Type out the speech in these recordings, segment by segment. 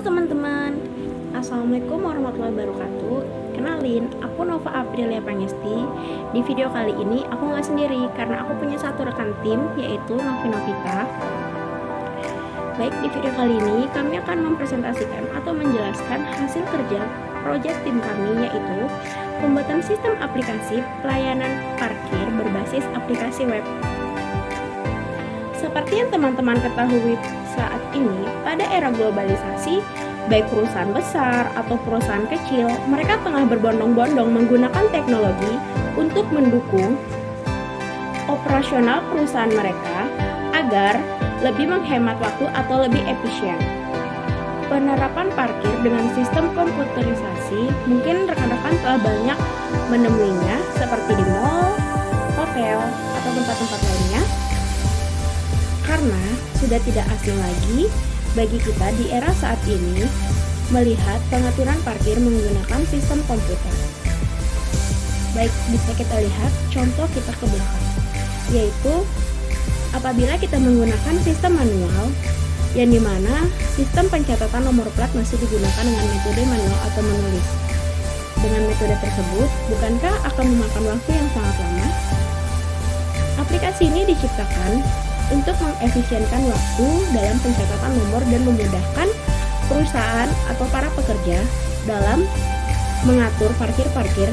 teman-teman, Assalamualaikum warahmatullahi wabarakatuh. Kenalin, aku Nova Aprilia Pangesti. Di video kali ini aku nggak sendiri karena aku punya satu rekan tim, yaitu Novi Novita. Baik, di video kali ini kami akan mempresentasikan atau menjelaskan hasil kerja proyek tim kami, yaitu pembuatan sistem aplikasi pelayanan parkir berbasis aplikasi web. Seperti yang teman-teman ketahui saat ini, pada era globalisasi, baik perusahaan besar atau perusahaan kecil, mereka tengah berbondong-bondong menggunakan teknologi untuk mendukung operasional perusahaan mereka agar lebih menghemat waktu atau lebih efisien. Penerapan parkir dengan sistem komputerisasi mungkin rekan-rekan telah banyak menemuinya seperti di mall, hotel, atau tempat-tempat lainnya. Karena sudah tidak asing lagi bagi kita di era saat ini melihat pengaturan parkir menggunakan sistem komputer. Baik, bisa kita lihat contoh kita ke belakang, yaitu apabila kita menggunakan sistem manual, yang dimana sistem pencatatan nomor plat masih digunakan dengan metode manual atau menulis. Dengan metode tersebut, bukankah akan memakan waktu yang sangat lama? Aplikasi ini diciptakan untuk mengefisienkan waktu dalam pencatatan nomor dan memudahkan perusahaan atau para pekerja dalam mengatur parkir-parkir.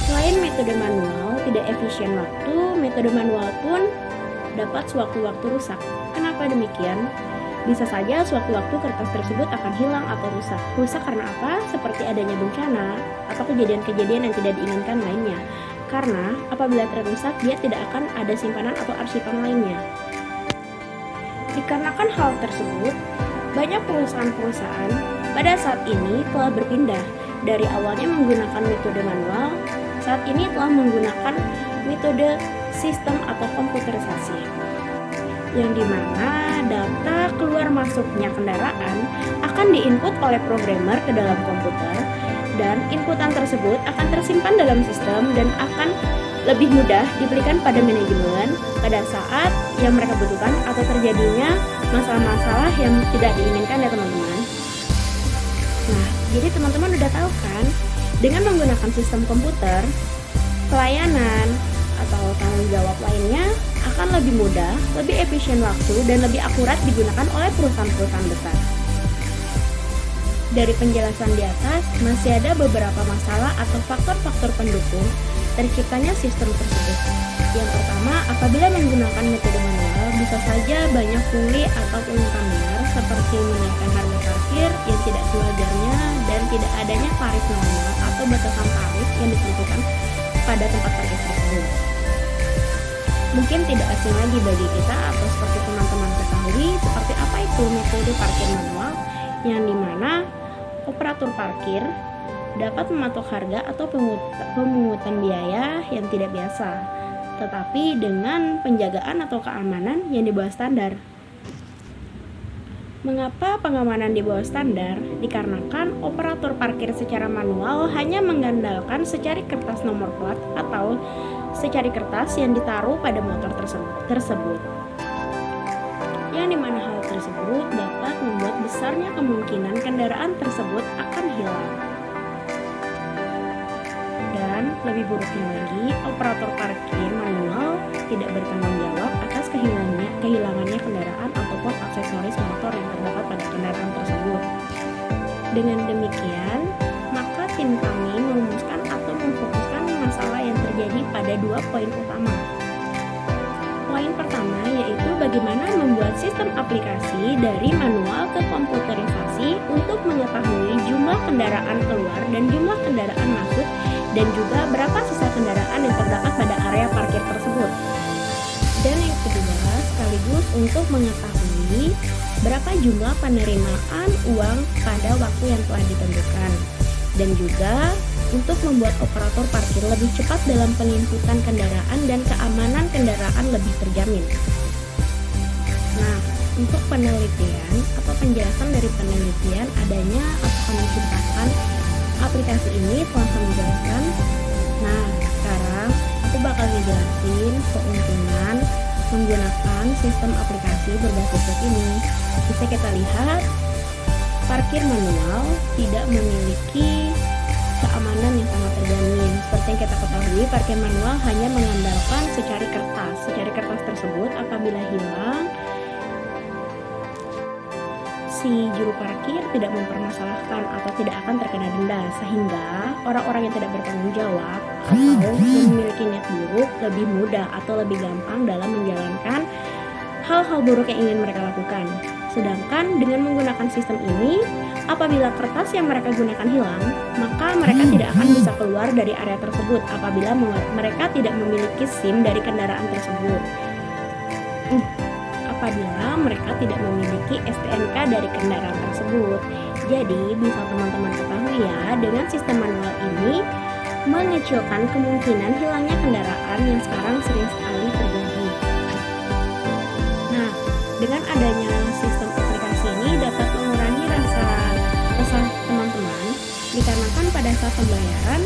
Selain metode manual tidak efisien waktu, metode manual pun dapat sewaktu-waktu rusak. Kenapa demikian? Bisa saja sewaktu-waktu kertas tersebut akan hilang atau rusak. Rusak karena apa? Seperti adanya bencana atau kejadian-kejadian yang tidak diinginkan lainnya. Karena apabila terrusak, dia tidak akan ada simpanan atau arsipan lainnya. Dikarenakan hal tersebut, banyak perusahaan-perusahaan pada saat ini telah berpindah dari awalnya menggunakan metode manual, saat ini telah menggunakan metode sistem atau komputerisasi, yang dimana data keluar masuknya kendaraan akan diinput oleh programmer ke dalam komputer, dan inputan tersebut akan tersimpan dalam sistem dan akan lebih mudah diberikan pada manajemen pada saat yang mereka butuhkan atau terjadinya masalah-masalah yang tidak diinginkan ya teman-teman. Nah, jadi teman-teman udah tahu kan, dengan menggunakan sistem komputer, pelayanan atau tanggung jawab lainnya akan lebih mudah, lebih efisien waktu, dan lebih akurat digunakan oleh perusahaan-perusahaan besar. Dari penjelasan di atas, masih ada beberapa masalah atau faktor-faktor pendukung terciptanya sistem tersebut. Yang pertama, apabila menggunakan metode manual, bisa saja banyak pungli atau pungutan liar seperti menaikkan harga parkir yang tidak sewajarnya dan tidak adanya tarif normal atau batasan tarif yang ditentukan pada tempat parkir tersebut. Mungkin tidak asing lagi bagi kita atau seperti teman-teman ketahui seperti apa itu metode parkir manual, yang dimana operator parkir dapat mematok harga atau pemungutan biaya yang tidak biasa, tetapi dengan penjagaan atau keamanan yang di bawah standar. Mengapa pengamanan di bawah standar? Dikarenakan operator parkir secara manual hanya mengandalkan secari kertas nomor plat atau secari kertas yang ditaruh pada motor tersebut. Yang dimana hal tersebut dapat membuat besarnya kemungkinan kendaraan tersebut akan hilang. Dan lebih buruknya lagi, operator parkir manual tidak bertanggung jawab atas kehilangannya kendaraan ataupun aksesoris motor yang terdapat pada kendaraan tersebut. Dengan demikian, maka tim kami merumuskan atau memfokuskan masalah yang terjadi pada dua poin utama. Poin pertama yaitu bagaimana membuat sistem aplikasi dari manual ke komputerisasi untuk mengetahui jumlah kendaraan keluar dan jumlah kendaraan masuk, dan juga berapa sisa kendaraan yang terdapat pada area parkir tersebut. Dan yang kedua, sekaligus untuk mengetahui berapa jumlah penerimaan uang pada waktu yang telah ditentukan, dan juga untuk membuat operator parkir lebih cepat dalam penginputan kendaraan dan keamanan kendaraan lebih terjamin. Nah, untuk penelitian atau penjelasan dari penelitian adanya atau kami ciptakan aplikasi ini telah kami jelaskan. Nah, sekarang aku bakal ngejelasin keuntungan menggunakan menggunakan sistem aplikasi berbasis web ini. Bisa kita lihat, parkir manual tidak memiliki keamanan yang sangat terjamin. Seperti yang kita ketahui, parkir manual hanya mengandalkan secari kertas. Secari kertas tersebut apabila hilang, si juru parkir tidak mempermasalahkan atau tidak akan terkena denda, sehingga orang-orang yang tidak bertanggung jawab atau memiliki niat buruk lebih mudah atau lebih gampang dalam menjalankan hal-hal buruk yang ingin mereka lakukan. Sedangkan dengan menggunakan sistem ini, apabila kertas yang mereka gunakan hilang, maka mereka tidak akan bisa keluar dari area tersebut apabila mereka tidak memiliki SIM dari kendaraan tersebut. Apabila mereka tidak memiliki STNK dari kendaraan tersebut. Jadi bisa teman-teman ketahui ya, dengan sistem manual ini mengecilkan kemungkinan hilangnya kendaraan yang sekarang sering sekali terjadi. Nah, dengan adanya sistem aplikasi ini dapat mengurangi rasa resah teman-teman, dikarenakan pada saat pembayaran,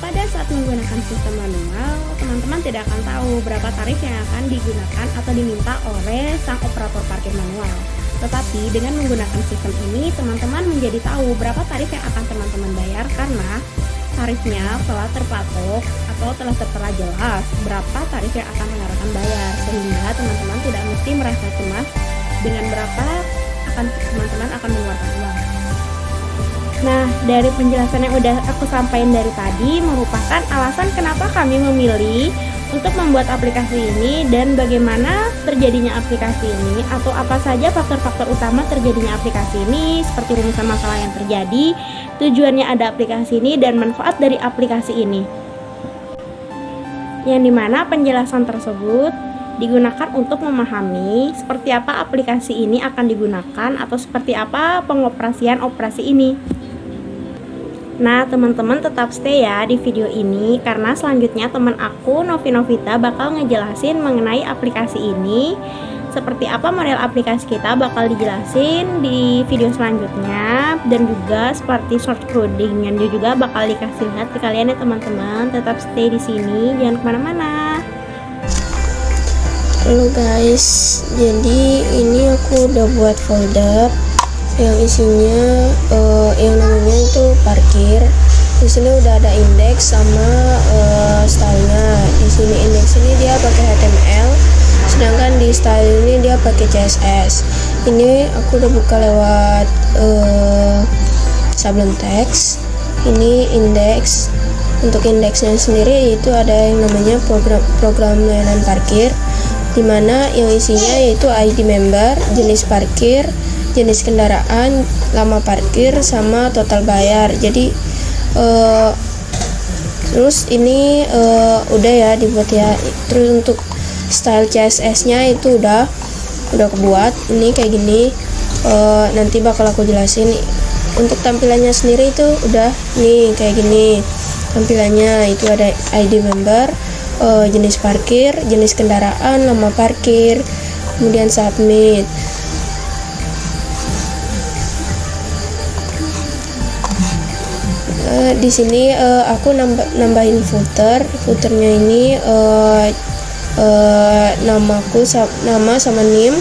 pada saat menggunakan sistem manual, teman-teman tidak akan tahu berapa tarif yang akan digunakan atau diminta oleh sang operator parkir manual. Tetapi dengan menggunakan sistem ini, teman-teman menjadi tahu berapa tarif yang akan teman-teman bayar karena tarifnya telah terpatok atau telah tertera jelas berapa tarif yang akan teman-teman bayar, sehingga teman-teman tidak mesti merasa cemas dengan berapa teman-teman akan mengeluarkan uang. Nah, dari penjelasan yang udah aku sampaikan dari tadi merupakan alasan kenapa kami memilih untuk membuat aplikasi ini dan bagaimana terjadinya aplikasi ini atau apa saja faktor-faktor utama terjadinya aplikasi ini, seperti rumusan masalah yang terjadi, tujuannya ada aplikasi ini, dan manfaat dari aplikasi ini. Yang dimana penjelasan tersebut digunakan untuk memahami seperti apa aplikasi ini akan digunakan atau seperti apa pengoperasian operasi ini. Nah, teman-teman tetap stay ya di video ini karena selanjutnya teman aku Novi Novita bakal ngejelasin mengenai aplikasi ini. Seperti apa model aplikasi kita bakal dijelasin di video selanjutnya, dan juga seperti short codingnya juga bakal dikasih lihat ke kalian ya teman-teman. Tetap stay di sini, jangan kemana-mana. Halo guys, jadi ini aku udah buat folder yang isinya yang namanya itu parkir. Di sini udah ada indeks sama stylenya. Di sini indeks ini dia pakai HTML, sedangkan di style ini dia pakai CSS. Ini aku udah buka lewat sablon teks. Ini indeks. Untuk indeksnya sendiri itu ada yang namanya program layanan parkir, dimana yang isinya yaitu ID member, jenis parkir, jenis kendaraan, lama parkir, sama total bayar. Jadi terus ini udah ya dibuat ya. Terus untuk style CSS nya itu udah kebuat. Ini kayak gini, nanti bakal aku jelasin. Untuk tampilannya sendiri itu udah nih kayak gini tampilannya. Itu ada ID member, jenis parkir, jenis kendaraan, lama parkir, kemudian submit. Di sini aku nambahin footernya ini nama sama NIM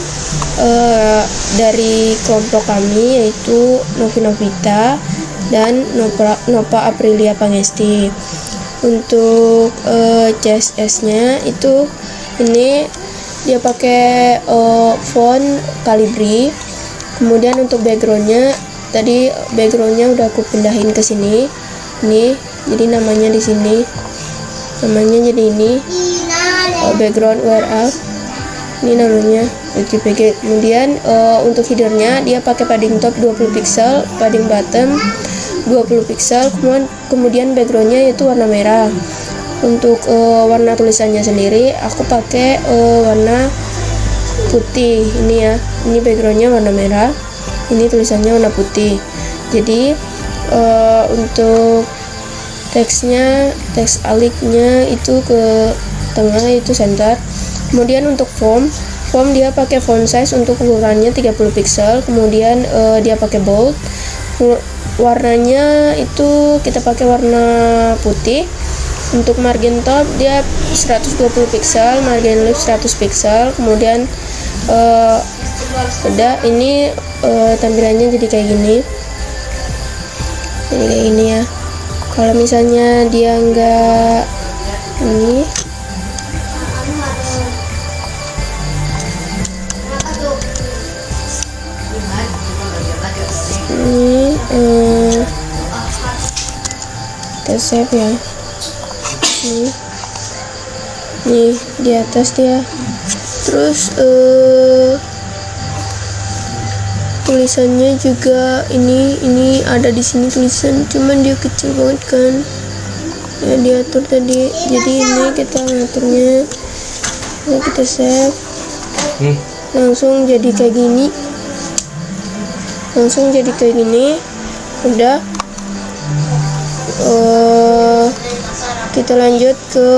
dari kelompok kami, yaitu Novi Novita dan Nova Aprilia Pangesti. Untuk CSS-nya itu ini dia pakai font Calibri. Kemudian untuk backgroundnya, tadi backgroundnya udah aku pindahin ke sini. Ini jadi namanya di sini namanya jadi ini background wrap, ini namanya JPG. Kemudian untuk headernya dia pakai padding top 20 pixel, padding bottom 20 pixel, kemudian backgroundnya itu warna merah. Untuk warna tulisannya sendiri aku pakai warna putih. Ini ya, ini backgroundnya warna merah, ini tulisannya warna putih. Jadi untuk teksnya, teks aliknya itu ke tengah, itu center. Kemudian untuk form dia pakai font size untuk ukurannya 30 pixel. Kemudian dia pakai bold. Warnanya itu kita pakai warna putih. Untuk margin top dia 120 pixel, margin left 100 pixel. Kemudian udah ini tampilannya jadi kayak gini. Jadi kayak gini ya. Kalau misalnya dia enggak ini kita save ya. Nih di atas dia. Terus tulisannya juga ini ada di sini tulisan, cuman dia kecil banget kan ya, diatur tadi. Jadi ini kita ngaturnya, nah, kita save langsung jadi kayak gini, udah. Kita lanjut ke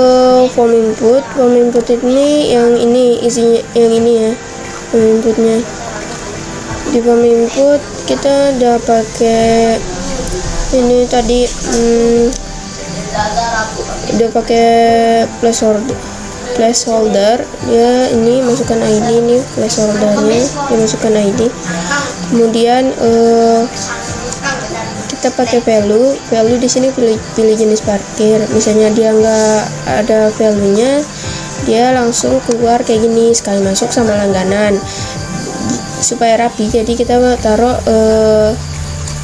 form input. Form input ini yang ini isinya, yang ini ya form inputnya. Di form input kita udah pakai ini tadi, udah pakai placeholder ya. Ini masukkan ID, ini placeholdernya, dimasukkan ID. Kemudian kita pakai value di sini pilih jenis parkir. Misalnya dia nggak ada value-nya, dia langsung keluar kayak gini, sekali masuk sama langganan. Supaya rapi, jadi kita taruh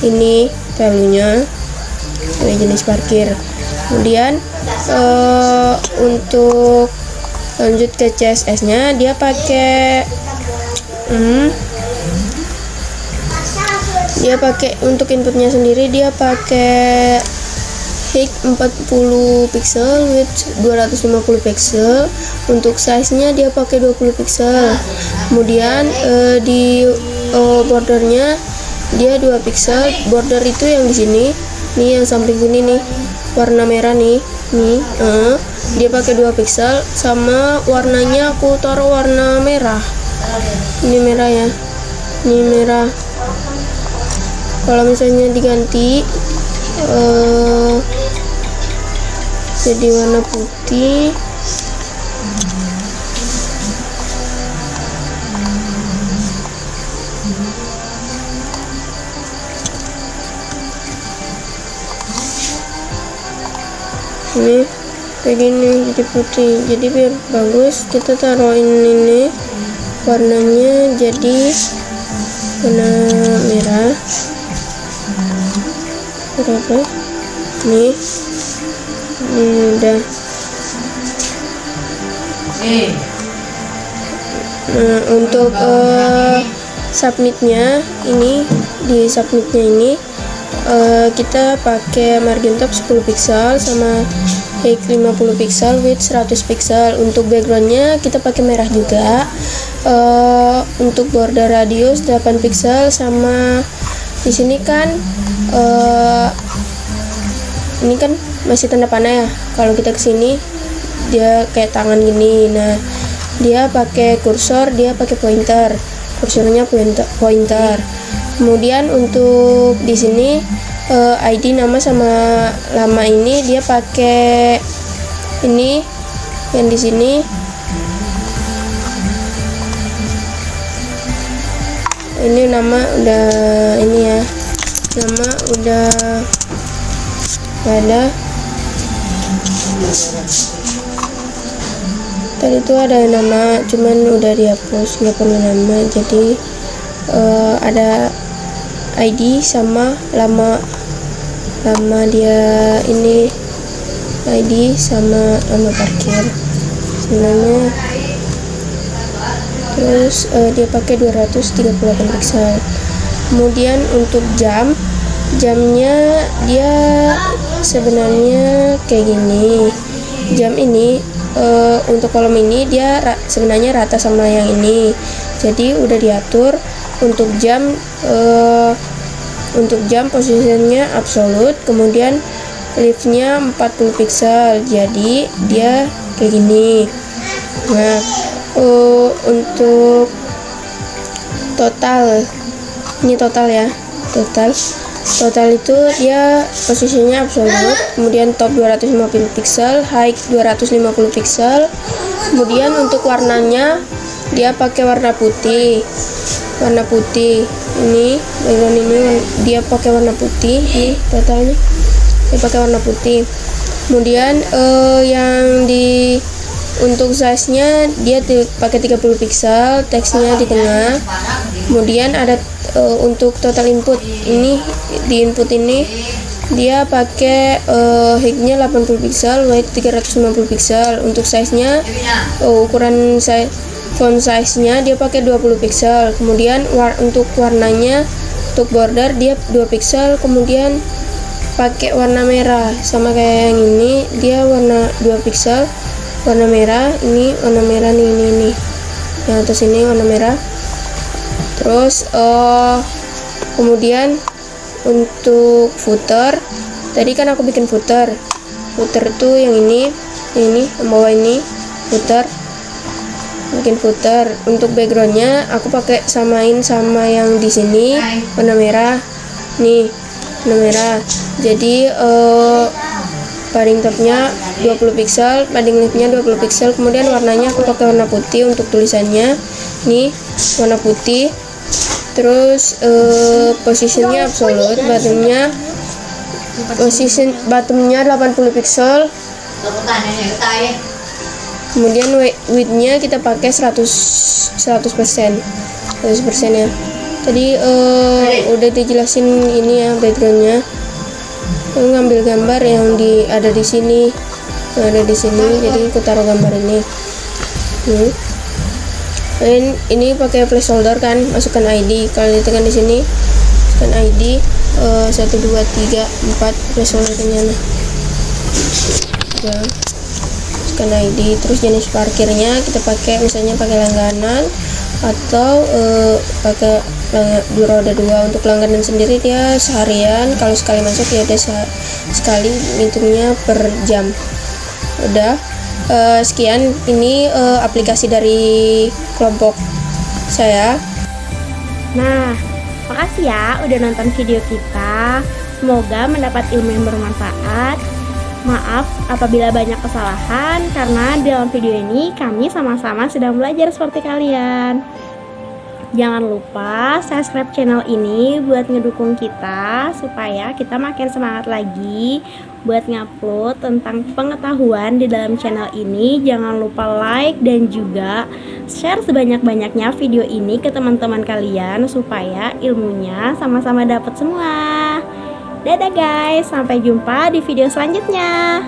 ini value-nya, jenis parkir. Kemudian untuk lanjut ke CSS-nya, dia pakai untuk inputnya sendiri dia pakai height 40 pixel width 250 pixel. Untuk size-nya dia pakai 20 pixel. Kemudian di bordernya dia 2 pixel. Border itu yang di sini nih, yang samping sini nih, warna merah nih, dia pakai 2 pixel. Sama warnanya aku taruh warna merah, ini merah ya, ini merah. Kalau misalnya diganti jadi warna putih, ini kayak gini, jadi putih. Jadi biar bagus kita taruhin ini warnanya jadi warna merah. Berapa nih, udah. Nah, untuk submitnya ini, di submitnya ini kita pakai margin top 10 pixel sama height 50 pixel width 100 pixel. Untuk backgroundnya kita pakai merah juga. Untuk border radius 8 pixel, sama di sini kan ini kan masih tanda panah ya. Kalau kita kesini dia kayak tangan gini. Nah, dia pakai kursor, dia pakai pointer, kursornya pointer. Kemudian untuk di sini ID nama sama lama ini dia pakai ini yang di sini. Ini nama udah ini ya, nama udah ada. Tadi itu ada nama, cuman udah dihapus, nggak perlu nama. Jadi ada ID sama lama dia ini, ID sama nama parkir sebenarnya. Terus dia pakai 238 pixel. Kemudian untuk jamnya dia sebenarnya kayak gini. Jam ini untuk kolom ini dia sebenarnya rata sama yang ini. Jadi udah diatur untuk jam posisinya absolute. Kemudian leftnya 40 pixel, jadi dia kayak gini. Nah, untuk total, ini total ya, total total itu dia posisinya absolute, kemudian top 250 pixel, height 250 pixel. Kemudian untuk warnanya dia pakai warna putih. Ini background ini dia pakai warna putih. Ini totalnya dia pakai warna putih. Kemudian yang di untuk size-nya dia pakai 30 pixel, teksnya di tengah. Kemudian ada untuk total input ini, di input ini dia pakai height-nya 80 pixel, width 350 pixel. Untuk size-nya ukuran font size-nya dia pakai 20 pixel. Kemudian untuk warnanya, untuk border dia 2 pixel, kemudian pakai warna merah sama kayak yang ini, dia warna 2 pixel warna merah. Ini warna merah nih, ini yang atas ini warna merah. Terus kemudian untuk footer, tadi kan aku bikin footer tuh yang ini yang bawah ini footer, bikin footer. Untuk backgroundnya aku pakai samain sama yang di sini warna merah nih, warna merah. Jadi padding topnya 20 pixel, padding leftnya 20 pixel. Kemudian warnanya aku pakai warna putih untuk tulisannya nih, warna putih. Terus posisinya absolute, bottomnya 80 pixel. Kemudian width-nya kita pakai 100% ya. Tadi udah dijelasin ini ya backgroundnya. Ngambil gambar yang ada di sini, jadi aku taruh gambar ini. Dan ini pakai placeholder kan, masukkan ID. Kalau ditekan di sini, masukkan ID 1 2 3 4 placeholdernya. Ya, masukkan ID. Terus jenis parkirnya kita pakai, misalnya pakai langganan atau pakai roda 2. Untuk langganan sendiri dia seharian, kalau sekali masuk ya ada sekali, hitungnya per jam. Udah sekian ini aplikasi dari kelompok saya. Nah, makasih ya udah nonton video kita. Semoga mendapat ilmu yang bermanfaat. Maaf apabila banyak kesalahan, karena dalam video ini kami sama-sama sedang belajar seperti kalian. Jangan lupa subscribe channel ini buat ngedukung kita, supaya kita makin semangat lagi buat ngupload tentang pengetahuan di dalam channel ini. Jangan lupa like dan juga share sebanyak-banyaknya video ini ke teman-teman kalian, supaya ilmunya sama-sama dapat semua. Dadah guys, sampai jumpa di video selanjutnya.